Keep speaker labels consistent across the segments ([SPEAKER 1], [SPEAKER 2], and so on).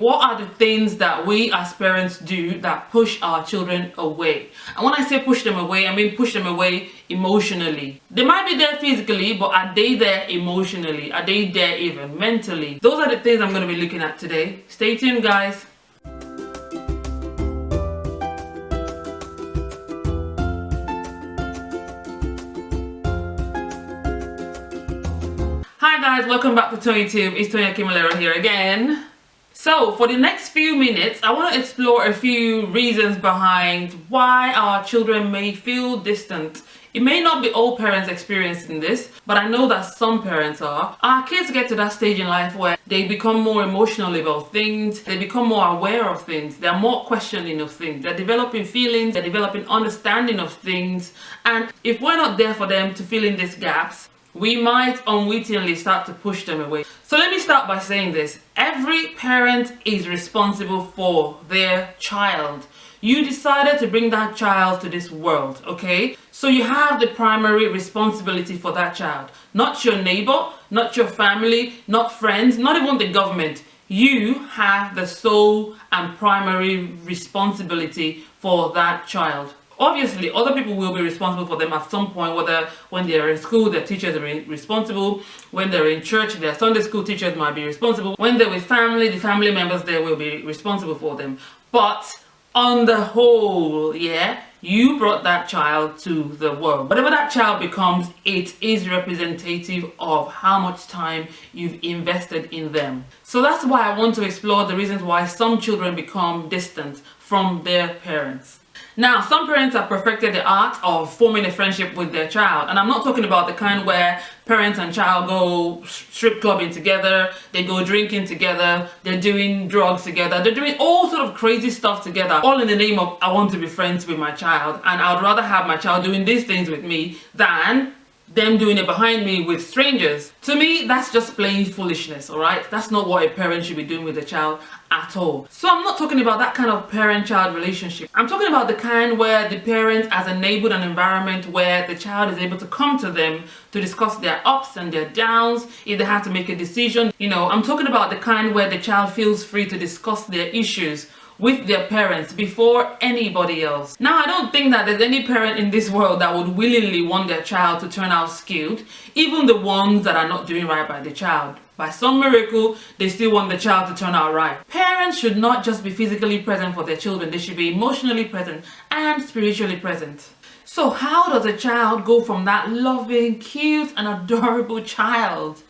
[SPEAKER 1] What are the things that we as parents do that push our children away? And when I say push them away, I mean push them away emotionally. They might be there physically, but are they there emotionally? Are they there even mentally? Those are the things I'm going to be looking at today. Stay tuned, guys. Hi guys, welcome back to ToyinTube. It's Toyin here again. So for the next few minutes, I want to explore a few reasons behind why our children may feel distant. It may not be all parents experiencing this, but I know that some parents are. Our kids get to that stage in life where they become more emotional about things, they become more aware of things, they're more questioning of things, they're developing feelings, they're developing understanding of things, and if we're not there for them to fill in these gaps, we might unwittingly start to push them away. So let me start by saying this. Every parent is responsible for their child. You decided to bring that child to this world, okay? So you have the primary responsibility for that child. Not your neighbor, not your family, not friends, not even the government. You have the sole and primary responsibility for that child. Obviously, other people will be responsible for them at some point, whether when they're in school, their teachers are responsible. When they're in church, their Sunday school teachers might be responsible. When they're with family, the family members there will be responsible for them. But on the whole, yeah, you brought that child to the world. Whatever that child becomes, it is representative of how much time you've invested in them. So that's why I want to explore the reasons why some children become distant from their parents. Now, some parents have perfected the art of forming a friendship with their child. And I'm not talking about the kind where parents and child go strip clubbing together, they go drinking together, they're doing drugs together, they're doing all sort of crazy stuff together, all in the name of I want to be friends with my child. And I would rather have my child doing these things with me than them doing it behind me with strangers. To me, that's just plain foolishness, all right? That's not what a parent should be doing with a child at all. So I'm not talking about that kind of parent-child relationship. I'm talking about the kind where the parent has enabled an environment where the child is able to come to them to discuss their ups and their downs, if they have to make a decision. You know, I'm talking about the kind where the child feels free to discuss their issues with their parents before anybody else. Now, I don't think that there's any parent in this world that would willingly want their child to turn out skewed, even the ones that are not doing right by the child. By some miracle, they still want the child to turn out right. Parents should not just be physically present for their children, they should be emotionally present and spiritually present. So how does a child go from that loving, cute and adorable child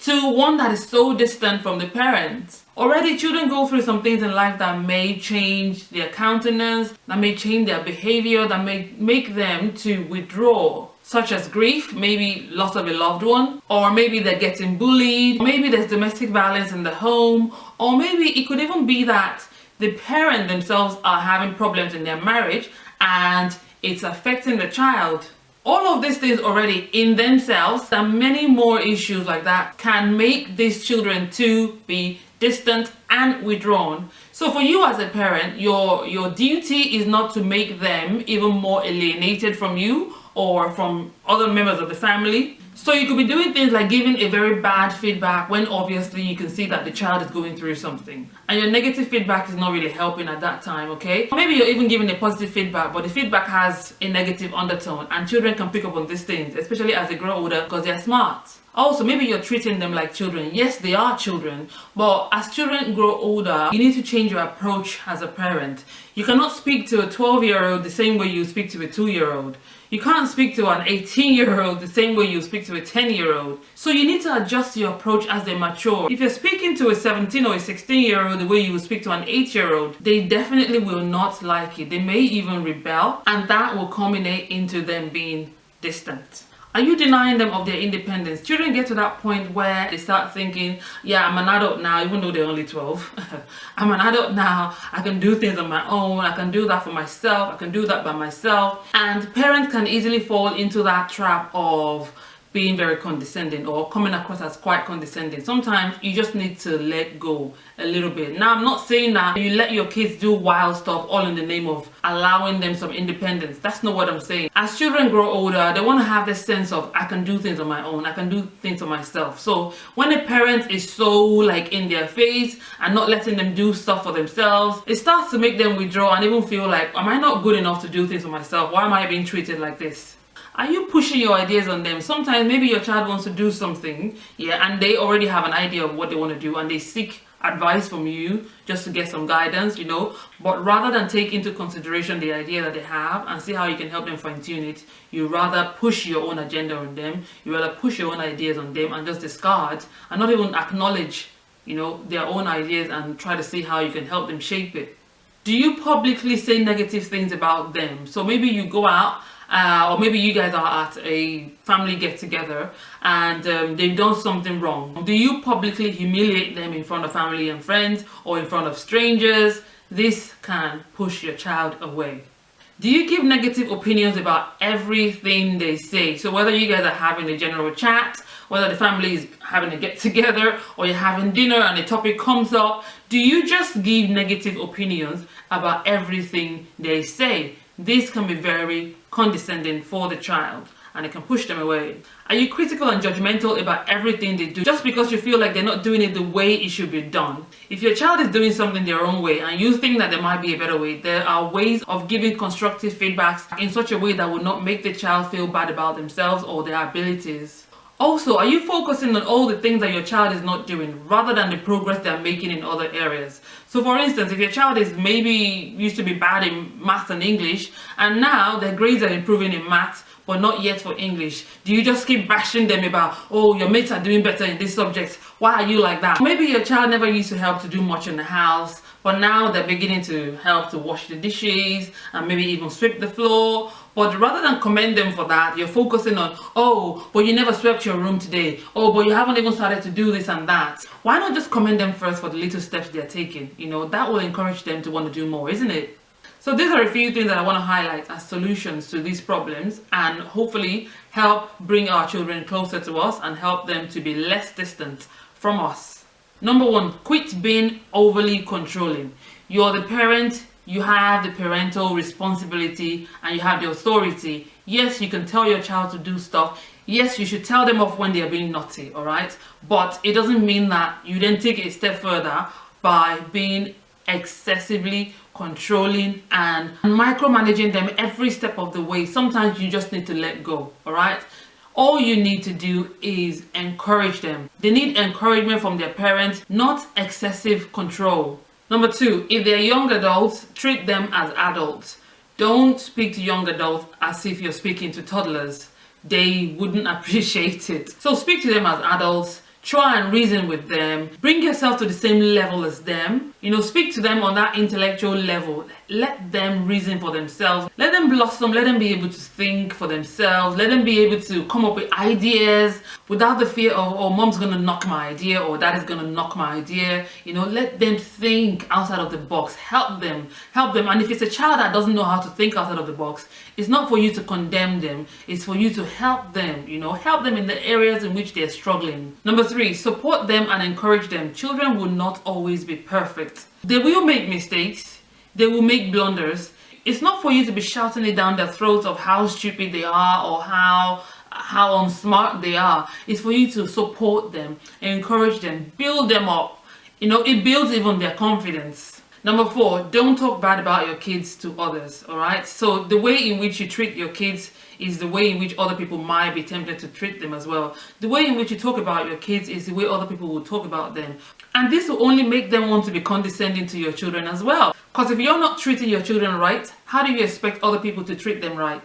[SPEAKER 1] to one that is so distant from the parents? Already, children go through some things in life that may change their countenance, that may change their behavior, that may make them to withdraw, such as grief, maybe loss of a loved one, or maybe they're getting bullied, maybe there's domestic violence in the home, or maybe it could even be that the parent themselves are having problems in their marriage and it's affecting the child. All of these things already in themselves and many more issues like that can make these children to be distant and withdrawn. So for you as a parent, your duty is not to make them even more alienated from you or from other members of the family. So you could be doing things like giving a very bad feedback when obviously you can see that the child is going through something. And your negative feedback is not really helping at that time, okay? Or maybe you're even giving a positive feedback, but the feedback has a negative undertone, and children can pick up on these things, especially as they grow older because they're smart. Also, maybe you're treating them like children. Yes, they are children, but as children grow older, you need to change your approach as a parent. You cannot speak to a 12-year-old the same way you speak to a 2-year-old. You can't speak to an 18-year-old the same way you speak to a 10-year-old. So you need to adjust your approach as they mature. If you're speaking to a 17 or a 16-year-old the way you would speak to an 8-year-old, they definitely will not like it. They may even rebel, and that will culminate into them being distant. Are you denying them of their independence? Children get to that point where they start thinking, yeah, I'm an adult now, even though they're only 12. I'm an adult now, I can do things on my own, I can do that for myself, I can do that by myself. And parents can easily fall into that trap of being very condescending or coming across as quite condescending. Sometimes you just need to let go a little bit. Now, I'm not saying that you let your kids do wild stuff all in the name of allowing them some independence. That's not what I'm saying. As children grow older, they want to have this sense of, I can do things on my own, I can do things on myself. So when a parent is so like in their face and not letting them do stuff for themselves, it starts to make them withdraw and even feel like, am I not good enough to do things for myself? Why am I being treated like this? Are you pushing your ideas on them? Sometimes maybe your child wants to do something, yeah, and they already have an idea of what they want to do and they seek advice from you just to get some guidance, you know. But rather than take into consideration the idea that they have and see how you can help them fine-tune it, you rather push your own agenda on them, you rather push your own ideas on them and just discard and not even acknowledge, you know, their own ideas and try to see how you can help them shape it. Do you publicly say negative things about them? So maybe you go out or maybe you guys are at a family get-together and they've done something wrong. Do you publicly humiliate them in front of family and friends or in front of strangers? This can push your child away. Do you give negative opinions about everything they say? So whether you guys are having a general chat, whether the family is having a get-together or you're having dinner and a topic comes up, do you just give negative opinions about everything they say? This can be very condescending for the child and it can push them away. Are you critical and judgmental about everything they do just because you feel like they're not doing it the way it should be done? If your child is doing something their own way and you think that there might be a better way, there are ways of giving constructive feedbacks in such a way that will not make the child feel bad about themselves or their abilities. Also, are you focusing on all the things that your child is not doing rather than the progress they're making in other areas? So for instance, if your child is maybe used to be bad in maths and English and now their grades are improving in maths but not yet for English, do you just keep bashing them about, oh, your mates are doing better in this subject, why are you like that? Maybe your child never used to help to do much in the house, but now they're beginning to help to wash the dishes and maybe even sweep the floor. But rather than commend them for that, you're focusing on, oh, but you never swept your room today. Oh, but you haven't even started to do this and that. Why not just commend them first for the little steps they're taking? You know, that will encourage them to want to do more, isn't it? So these are a few things that I want to highlight as solutions to these problems and hopefully help bring our children closer to us and help them to be less distant from us. Number one, quit being overly controlling. You're the parent. You have the parental responsibility and you have the authority. Yes, you can tell your child to do stuff. Yes, you should tell them off when they are being naughty, all right? But it doesn't mean that you then take it a step further by being excessively controlling and micromanaging them every step of the way. Sometimes you just need to let go, all right? All you need to do is encourage them. They need encouragement from their parents, not excessive control. Number two, if they're young adults, treat them as adults. Don't speak to young adults as if you're speaking to toddlers. They wouldn't appreciate it. So speak to them as adults. Try and reason with them. Bring yourself to the same level as them. You know, speak to them on that intellectual level. Let them reason for themselves. Let them blossom. Let them be able to think for themselves. Let them be able to come up with ideas without the fear of, oh, mom's going to knock my idea or dad is going to knock my idea. You know, let them think outside of the box. Help them. Help them. And if it's a child that doesn't know how to think outside of the box, it's not for you to condemn them. It's for you to help them, you know, help them in the areas in which they're struggling. Number three, support them and encourage them. Children will not always be perfect. They will make mistakes. They will make blunders. It's not for you to be shouting it down their throats of how stupid they are or how unsmart they are. It's for you to support them, encourage them, build them up. You know, it builds even their confidence. Number four, don't talk bad about your kids to others, all right? So the way in which you treat your kids is the way in which other people might be tempted to treat them as well. The way in which you talk about your kids is the way other people will talk about them. And this will only make them want to be condescending to your children as well. Because if you're not treating your children right, how do you expect other people to treat them right?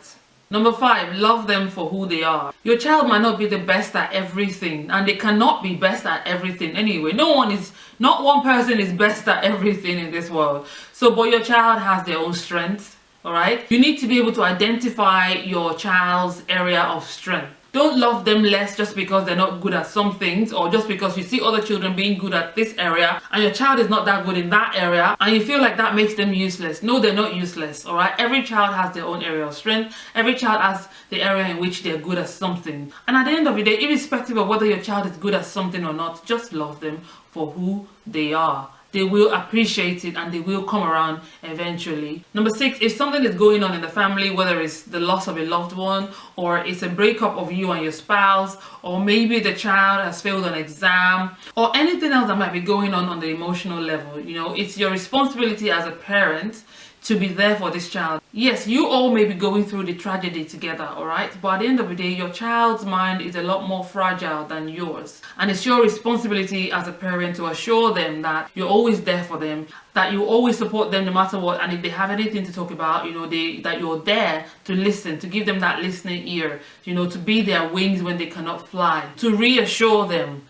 [SPEAKER 1] Number five, love them for who they are. Your child might not be the best at everything, and they cannot be best at everything anyway. Not one person is best at everything in this world. So, but your child has their own strengths, all right? You need to be able to identify your child's area of strength. Don't love them less just because they're not good at some things, or just because you see other children being good at this area and your child is not that good in that area and you feel like that makes them useless. No, they're not useless, all right? Every child has their own area of strength. Every child has the area in which they're good at something. And at the end of the day, irrespective of whether your child is good at something or not, just love them for who they are. They will appreciate it and they will come around eventually. Number 6, if something is going on in the family, whether it's the loss of a loved one, or it's a breakup of you and your spouse, or maybe the child has failed an exam, or anything else that might be going on the emotional level, you know, it's your responsibility as a parent to be there for this child. Yes, you all may be going through the tragedy together, all right? But at the end of the day, your child's mind is a lot more fragile than yours. And it's your responsibility as a parent to assure them that you're always there for them, that you always support them no matter what. And if they have anything to talk about, you know, that you're there to listen, to give them that listening ear, you know, to be their wings when they cannot fly, to reassure them,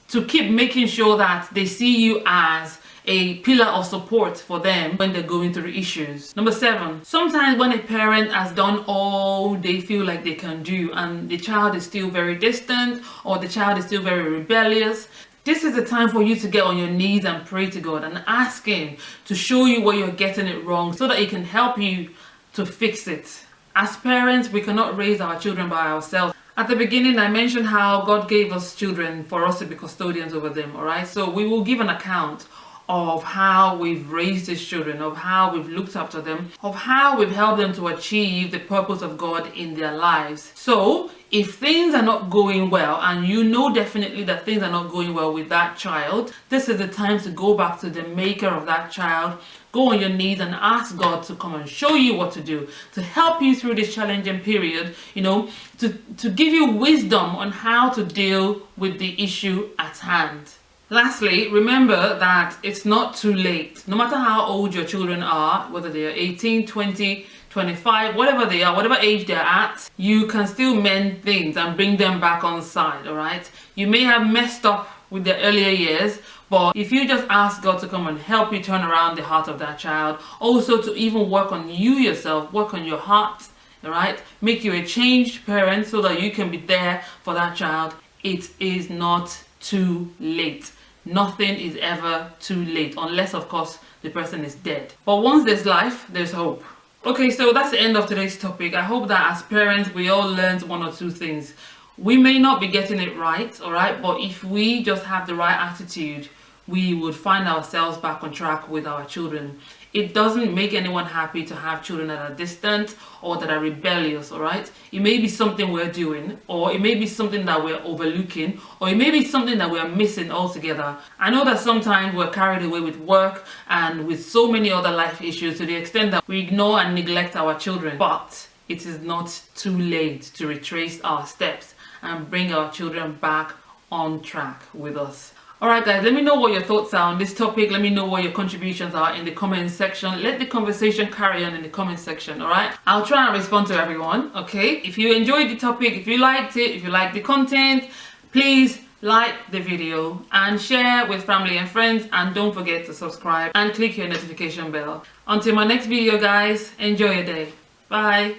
[SPEAKER 1] to keep making sure that they see you as a pillar of support for them when they're going through issues. Number 7, sometimes when a parent has done all they feel like they can do and the child is still very distant, or the child is still very rebellious, this is the time for you to get on your knees and pray to God and ask Him to show you where you're getting it wrong so that He can help you to fix it. As parents, we cannot raise our children by ourselves. At the beginning, I mentioned how God gave us children for us to be custodians over them, all right? So we will give an account of how we've raised these children, of how we've looked after them, of how we've helped them to achieve the purpose of God in their lives. So if things are not going well, and you know definitely that things are not going well with that child, this is the time to go back to the maker of that child, go on your knees and ask God to come and show you what to do, to help you through this challenging period, you know, to give you wisdom on how to deal with the issue at hand. Lastly, remember that it's not too late. No matter how old your children are, whether they are 18, 20, 25, whatever they are, whatever age they're at, you can still mend things and bring them back on side, all right? You may have messed up with their earlier years, but if you just ask God to come and help you turn around the heart of that child, also to even work on you yourself, work on your heart, all right? Make you a changed parent so that you can be there for that child. It is not too late. Nothing is ever too late, unless of course the person is dead. But once there's life, there's hope. Okay, so that's the end of today's topic. I hope that as parents we all learned one or two things. We may not be getting it right, all right, but if we just have the right attitude, we would find ourselves back on track with our children. It doesn't make anyone happy to have children that are distant or that are rebellious, all right? It may be something we're doing, or it may be something that we're overlooking, or it may be something that we're missing altogether. I know that sometimes we're carried away with work and with so many other life issues to the extent that we ignore and neglect our children. But it is not too late to retrace our steps and bring our children back on track with us. Alright guys, let me know what your thoughts are on this topic. Let me know what your contributions are in the comment section. Let the conversation carry on in the comment section, alright? I'll try and respond to everyone, okay? If you enjoyed the topic, if you liked it, if you liked the content, please like the video and share with family and friends, and don't forget to subscribe and click your notification bell. Until my next video guys, enjoy your day. Bye.